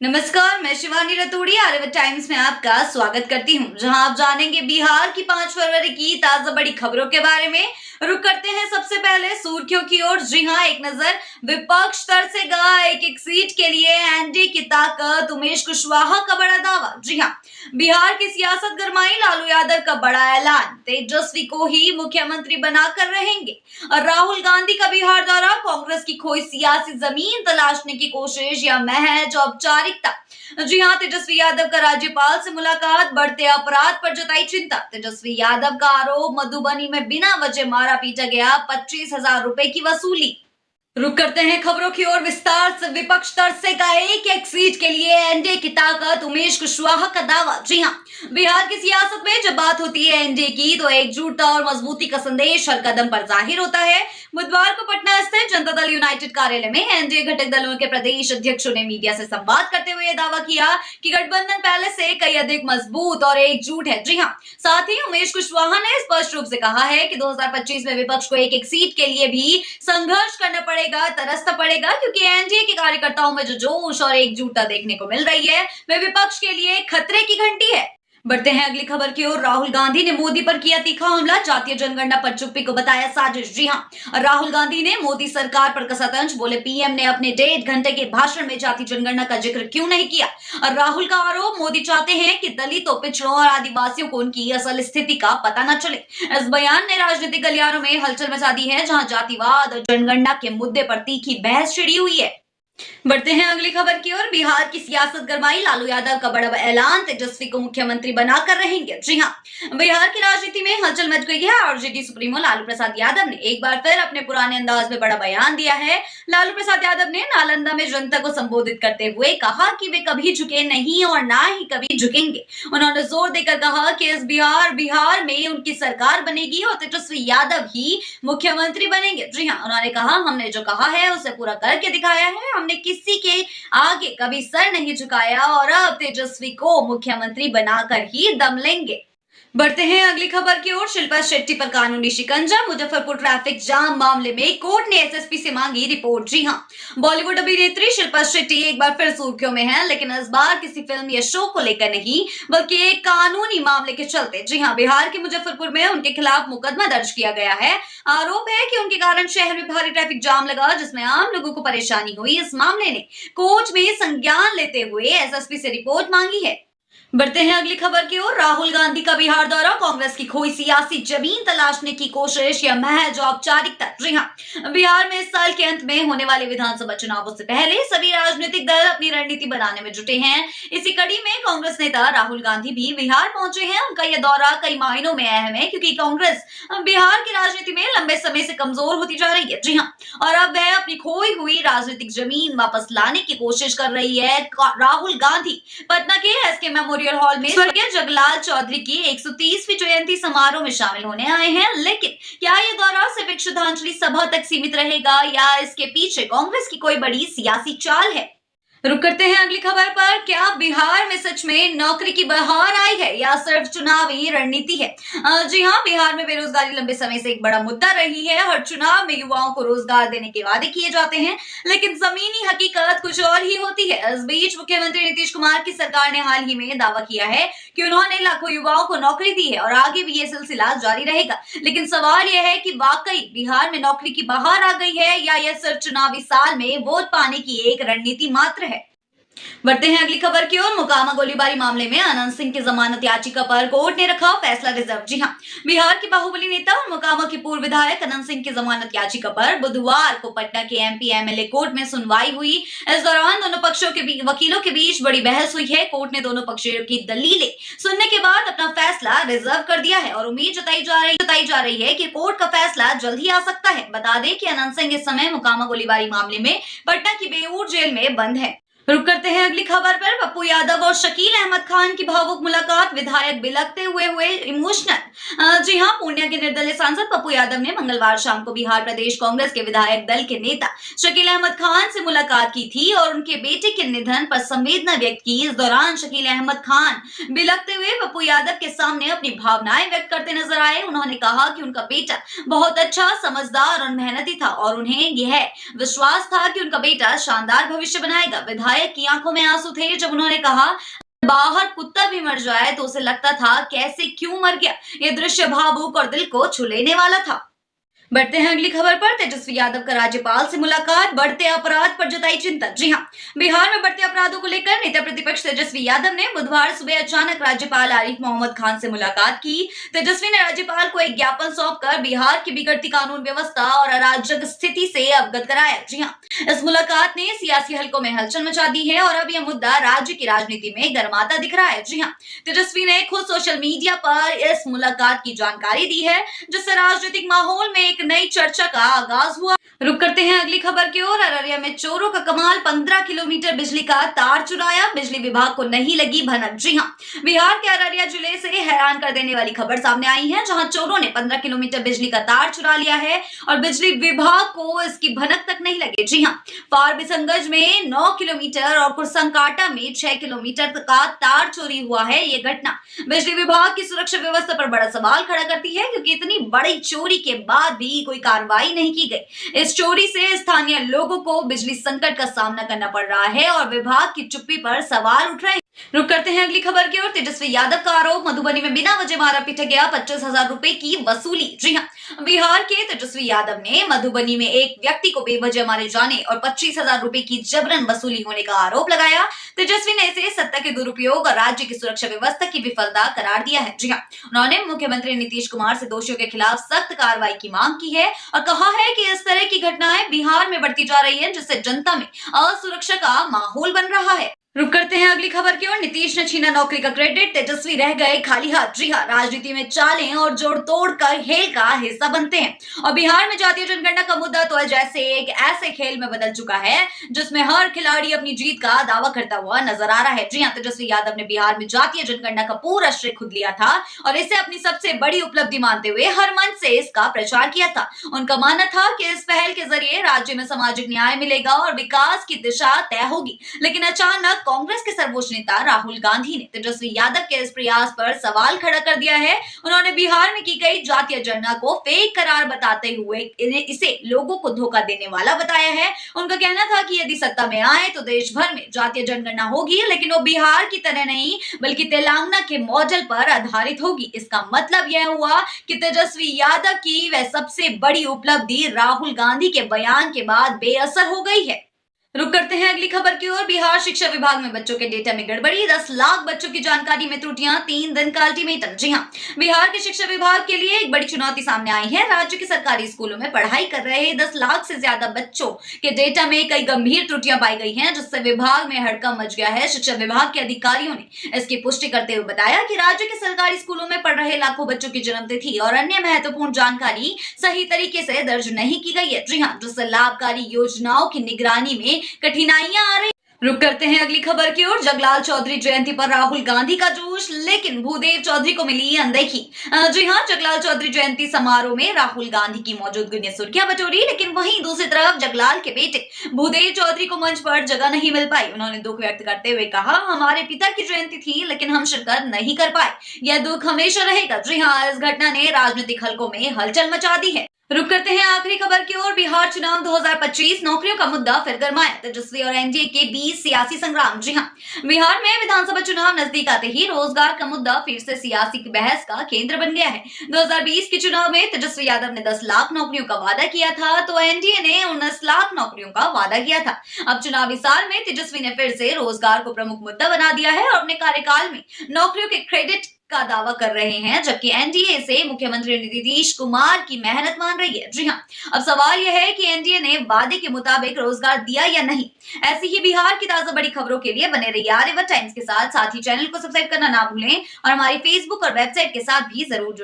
नमस्कार, मैं शिवानी रतूड़ी आर्यभट्ट टाइम्स में आपका स्वागत करती हूं, जहां आप जानेंगे बिहार की 5 फरवरी की ताजा बड़ी खबरों के बारे में। रुक करते हैं सबसे पहले सुर्खियों की ओर। जी हां, एक नजर विपक्ष तरसेगा एक सीट के लिए एनडीए की ताकत, उमेश कुशवाहा का बड़ा दावा। जी हां, बिहार की सियासत गरमाई, लालू यादव का बड़ा ऐलान, तेजस्वी को ही मुख्यमंत्री बनाकर रहेंगे। और राहुल गांधी का बिहार दौरा, कांग्रेस की खोई सियासी जमीन तलाशने की कोशिश या महज औपचारिकता। जी हां, तेजस्वी यादव का राज्यपाल से मुलाकात, बढ़ते अपराध पर जताई चिंता। तेजस्वी यादव का आरोप, मधुबनी में बिना वजह मारा पीटा गया, 25,000 रुपए की वसूली। रुक करते हैं खबरों की ओर विस्तार से। विपक्ष तरसेगा एक सीट के लिए एनडीए की ताकत, उमेश कुशवाहा का दावा। जी हां, बिहार की सियासत में जब बात होती है एनडीए की, तो एकजुटता और मजबूती का संदेश हर कदम पर जाहिर होता है। बुधवार को पटना स्थित जनता दल यूनाइटेड कार्यालय में एनडीए घटक दलों के प्रदेश अध्यक्षों ने मीडिया से संवाद करते हुए दावा किया कि गठबंधन पहले से कई अधिक मजबूत और एकजुट है। जी हां, साथ ही उमेश कुशवाहा ने स्पष्ट रूप से कहा है कि 2025 में विपक्ष को एक सीट के लिए भी संघर्ष करना पड़ेगा, तरसना पड़ेगा, क्योंकि एनडीए के कार्यकर्ताओं में जो जोश और एकजुटता देखने को मिल रही है, वह विपक्ष के लिए खतरे की घंटी है। बढ़ते हैं अगली खबर की ओर। राहुल गांधी ने मोदी पर किया तीखा हमला, जातीय जनगणना पर चुप्पी को बताया साजिश। जी हां, राहुल गांधी ने मोदी सरकार पर कसा तंज, बोले पीएम ने अपने 1.5 घंटे के भाषण में जातीय जनगणना का जिक्र क्यों नहीं किया। और राहुल का आरोप, मोदी चाहते हैं कि दलितों, पिछड़ों और आदिवासियों को उनकी असल स्थिति का पता न चले। इस बयान ने राजनीतिक गलियारों में हलचल मचा दी है, जहां जातिवाद और जनगणना के मुद्दे पर तीखी बहस छिड़ी हुई है। बढ़ते हैं अगली खबर की ओर। बिहार की सियासत गरमाई, लालू यादव का बड़ा ऐलान, तेजस्वी को मुख्यमंत्री बनाकर रहेंगे। जी हां, बिहार की राजनीति में हलचल मच गई है। आरजेडी सुप्रीमो लालू प्रसाद यादव ने एक बार फिर अपने पुराने अंदाज में बड़ा बयान दिया है। लालू प्रसाद यादव ने नालंदा में जनता को संबोधित करते हुए कहा कि वे कभी झुके नहीं और ना ही कभी झुकेंगे। उन्होंने जोर देकर कहा कि इस बिहार में उनकी सरकार बनेगी और तेजस्वी यादव ही मुख्यमंत्री बनेंगे। जी हां, उन्होंने कहा, हमने जो कहा है उसे पूरा करके दिखाया है, हमने किसी के आगे कभी सर नहीं झुकाया और अब तेजस्वी को मुख्यमंत्री बनाकर ही दम लेंगे। बढ़ते हैं अगली खबर की ओर। शिल्पा शेट्टी पर कानूनी शिकंजा, मुजफ्फरपुर ट्रैफिक जाम मामले में कोर्ट ने एसएसपी से मांगी रिपोर्ट। जी हां, बॉलीवुड अभिनेत्री शिल्पा शेट्टी एक बार फिर सुर्खियों में है, लेकिन इस बार किसी फिल्म या शो को लेकर नहीं, बल्कि एक कानूनी मामले के चलते। जी हां, बिहार के मुजफ्फरपुर में उनके खिलाफ मुकदमा दर्ज किया गया है। आरोप है कि उनके कारण शहर में भारी ट्रैफिक जाम लगा, जिसमें आम लोगों को परेशानी हुई। इस मामले ने कोर्ट में संज्ञान लेते हुए एसएसपी से रिपोर्ट मांगी है। बढ़ते हैं अगली खबर की ओर। राहुल गांधी का बिहार दौरा, कांग्रेस की खोई सियासी जमीन तलाशने की कोशिश या महज औपचारिकता। जी हां, बिहार में इस साल के अंत में होने वाले विधानसभा चुनावों से पहले सभी राजनीतिक दल अपनी रणनीति बनाने में जुटे हैं। इसी कड़ी में कांग्रेस नेता राहुल गांधी भी बिहार पहुंचे हैं। उनका यह दौरा कई मायनों में अहम है, क्योंकि कांग्रेस बिहार की राजनीति में लंबे समय से कमजोर होती जा रही है। जी हां, और अब वह अपनी खोई हुई राजनीतिक जमीन वापस लाने की कोशिश कर रही है। राहुल गांधी पटना के एसके मेमोरियल हॉल में स्वर्गीय जगलाल चौधरी की 130वीं जयंती समारोह में शामिल होने आए हैं। लेकिन क्या ये दौरा सिर्फ एक श्रद्धांजलि सभा तक सीमित रहेगा या इसके पीछे कांग्रेस की कोई बड़ी सियासी चाल है? रुक करते हैं अगली खबर पर। क्या बिहार में सच में नौकरी की बहार आई है या सिर्फ चुनावी रणनीति है? जी हां, बिहार में बेरोजगारी लंबे समय से एक बड़ा मुद्दा रही है। हर चुनाव में युवाओं को रोजगार देने के वादे किए जाते हैं, लेकिन जमीनी हकीकत कुछ और ही होती है। इस बीच मुख्यमंत्री नीतीश कुमार की सरकार ने हाल ही में दावा किया है कि उन्होंने लाखों युवाओं को नौकरी दी है और आगे भी ये सिलसिला जारी रहेगा। लेकिन सवाल यह है कि वाकई बिहार में नौकरी की बहार आ गई है या यह सिर्फ चुनावी साल में वोट पाने की एक रणनीति मात्र है। बढ़ते हैं अगली खबर की ओर। मोकामा गोलीबारी मामले में अनंत सिंह की जमानत याचिका पर कोर्ट ने रखा फैसला रिजर्व। जी हां, बिहार के बाहुबली नेता और मोकामा के पूर्व विधायक अनंत सिंह की जमानत याचिका पर बुधवार को पटना के एमपी एमएलए कोर्ट में सुनवाई हुई। इस दौरान दोनों पक्षों के वकीलों के बीच बड़ी बहस हुई है। कोर्ट ने दोनों पक्षों की दलीलें सुनने के बाद अपना फैसला रिजर्व कर दिया है और उम्मीद जताई जा रही है कि कोर्ट का फैसला जल्द ही आ सकता है। बता दें कि अनंत सिंह इस समय मोकामा गोलीबारी मामले में पटना की बेऊर जेल में बंद है। रुक करते हैं अगली खबर पर। पप्पू यादव और शकील अहमद खान की भावुक मुलाकात, विधायक बिलखते हुए इमोशनल। जी हां, पूर्णिया के निर्दलीय सांसद पप्पू यादव ने मंगलवार शाम को बिहार प्रदेश कांग्रेस के विधायक दल के नेता शकील अहमद खान से मुलाकात की थी और उनके बेटे के निधन पर संवेदना व्यक्त की। इस दौरान शकील अहमद खान बिलखते हुए पप्पू यादव के सामने अपनी भावनाएं व्यक्त करते नजर आए। उन्होंने कहा कि उनका बेटा बहुत अच्छा, समझदार और मेहनती था और उन्हें यह विश्वास था कि उनका बेटा शानदार भविष्य बनाएगा। विधायक विधायक की आंखों में आंसू थे जब उन्होंने कहा, बाहर कुत्ता भी मर जाए तो उसे लगता था कैसे क्यों मर गया। ये दृश्य भावुक और दिल को छू लेने वाला था। बढ़ते हैं अगली खबर पर। तेजस्वी यादव का राज्यपाल से मुलाकात, बढ़ते अपराध पर जताई चिंता। जी हाँ, बिहार में बढ़ते अपराधों को लेकर नेता प्रतिपक्ष तेजस्वी यादव ने बुधवार सुबह अचानक राज्यपाल आरिफ मोहम्मद खान से मुलाकात की। तेजस्वी ने राज्यपाल को एक ज्ञापन सौंपकर बिहार की बिगड़ती कानून व्यवस्था और अराजक स्थिति से अवगत कराया। जी हाँ, इस मुलाकात ने सियासी हलकों में हलचल मचा दी है और अब यह मुद्दा राज्य की राजनीति में गर्माता दिख रहा है। जी हाँ, तेजस्वी ने खुद सोशल मीडिया पर इस मुलाकात की जानकारी दी है, जिससे राजनीतिक माहौल में एक नई चर्चा का आगाज हुआ। रुक करते हैं अगली खबर की ओर। अररिया में चोरों का कमाल, 15 किलोमीटर बिजली का तार चुराया, बिजली विभाग को नहीं लगी भनक। जी हाँ, बिहार के अररिया जिले से हैरान कर देने वाली खबर सामने आई है, जहां चोरों ने 15 किलोमीटर बिजली का तार चुरा लिया है और बिजली विभाग को इसकी भनक तक नहीं लगी। जी हाँ, फारबिसगंज में 9 किलोमीटर और कुरसंकाटा में 6 किलोमीटर का तार चोरी हुआ है। ये घटना बिजली विभाग की सुरक्षा व्यवस्था पर बड़ा सवाल खड़ा करती है, क्योंकि इतनी बड़ी चोरी के बाद भी कोई कार्रवाई नहीं की गई। इस चोरी से स्थानीय लोगों को बिजली संकट का सामना करना पड़ रहा है और विभाग की चुप्पी पर सवाल उठ रहे हैं। रुक करते हैं अगली खबर की ओर। तेजस्वी यादव का आरोप, मधुबनी में बिना वजह मारा पीटा गया, 25,000 रुपए की वसूली। जी हाँ, बिहार के तेजस्वी यादव ने मधुबनी में एक व्यक्ति को बेवजह मारे जाने और 25,000 रुपए की जबरन वसूली होने का आरोप लगाया। तेजस्वी ने इसे सत्ता के दुरुपयोग और राज्य की सुरक्षा व्यवस्था की विफलता करार दिया है। जी हाँ, उन्होंने मुख्यमंत्री नीतीश कुमार से दोषियों के खिलाफ सख्त कार्रवाई की मांग की है और कहा है कि इस तरह की घटनाएं बिहार में बढ़ती जा रही है, जिससे जनता में असुरक्षा का माहौल बन रहा है। रुक करते हैं अगली खबर की ओर। नीतीश ने छीना नौकरी का क्रेडिट, तेजस्वी रह गए खाली हाथ। जी हाँ, राजनीति में चालें और जोड़ तोड़ का खेल का हिस्सा बनते हैं और बिहार में जातीय जनगणना का मुद्दा तो जैसे एक ऐसे खेल में बदल चुका है जिसमें हर खिलाड़ी अपनी जीत का दावा करता हुआ नजर आ रहा है। जी हाँ, तेजस्वी यादव ने बिहार में जातीय जनगणना का पूरा श्रेय खुद लिया था और इसे अपनी सबसे बड़ी उपलब्धि मानते हुए हर मंच से इसका प्रचार किया था। उनका मानना था कि इस पहल के जरिए राज्य में सामाजिक न्याय मिलेगा और विकास की दिशा तय होगी, लेकिन अचानक कांग्रेस के सर्वोच्च नेता राहुल गांधी ने तेजस्वी यादव के इस प्रयास पर सवाल खड़ा कर दिया है। उन्होंने बिहार में की गई जातीय जनगणना को फेक करार बताते हुए इसे लोगों को धोखा देने वाला बताया है। उनका कहना था कि यदि सत्ता में आए तो देश भर में जातीय जनगणना होगी, लेकिन वो बिहार की तरह नहीं बल्कि तेलंगाना के मॉडल पर आधारित होगी। इसका मतलब यह हुआ कि तेजस्वी यादव की वह सबसे बड़ी उपलब्धि राहुल गांधी के बयान के बाद बेअसर हो गई है। रुक करते हैं अगली खबर की ओर। बिहार शिक्षा विभाग में बच्चों के डेटा में गड़बड़ी, 10 लाख बच्चों की जानकारी में त्रुटियां, 3 दिन का अल्टीमेटम। जी हाँ, बिहार के शिक्षा विभाग के लिए एक बड़ी चुनौती सामने आई है। राज्य के सरकारी स्कूलों में पढ़ाई कर रहे 10 लाख से ज्यादा बच्चों के डेटा में कई गंभीर त्रुटियां पाई गई हैं, जिससे विभाग में हड़कंप मच गया है। शिक्षा विभाग के अधिकारियों ने इसकी पुष्टि करते हुए बताया कि राज्य के सरकारी स्कूलों में पढ़ रहे लाखों बच्चों की जन्मतिथि और अन्य महत्वपूर्ण जानकारी सही तरीके से दर्ज नहीं की गई है। जी हाँ, जिससे लाभकारी योजनाओं की निगरानी में कठिनाइयां आ रही। रुक करते हैं अगली खबर की ओर। जगलाल चौधरी जयंती पर राहुल गांधी का जोश, लेकिन भूदेव चौधरी को मिली अनदेखी। जी हाँ, जगलाल चौधरी जयंती समारोह में राहुल गांधी की मौजूदगी ने सुर्खियां बटोरी, लेकिन वहीं दूसरी तरफ जगलाल के बेटे भूदेव चौधरी को मंच पर जगह नहीं मिल पाई। उन्होंने दुख व्यक्त करते हुए कहा, हमारे पिता की जयंती थी लेकिन हम शिरकत नहीं कर पाए, यह दुख हमेशा रहेगा। जी हाँ, इस घटना ने राजनीतिक हलकों में हलचल मचा दी है। रुक करते हैं आखिरी खबर की ओर। बिहार चुनाव 2025, नौकरियों का मुद्दा फिर गरमाया, तेजस्वी और एनडीए के बीच सियासी संग्राम। जी हां, बिहार में विधानसभा चुनाव नजदीक आते ही रोजगार का मुद्दा फिर से सियासी बहस का केंद्र बन गया है। 2020 के चुनाव में तेजस्वी यादव ने 10 लाख नौकरियों का वादा किया था, तो एनडीए ने 19 लाख नौकरियों का वादा किया था। अब चुनावी साल में तेजस्वी ने फिर से रोजगार को प्रमुख मुद्दा बना दिया है और अपने कार्यकाल में नौकरियों के क्रेडिट का दावा कर रहे हैं, जबकि एनडीए से मुख्यमंत्री नीतीश कुमार की मेहनत मान रही है। जी हां, अब सवाल यह है कि एनडीए ने वादे के मुताबिक रोजगार दिया या नहीं। ऐसी ही बिहार की ताजा बड़ी खबरों के लिए बने रहिए आर्यावर्त टाइम्स के साथ ही चैनल को सब्सक्राइब करना ना भूलें और हमारी फेसबुक और वेबसाइट के साथ भी जरूर जुड़ें।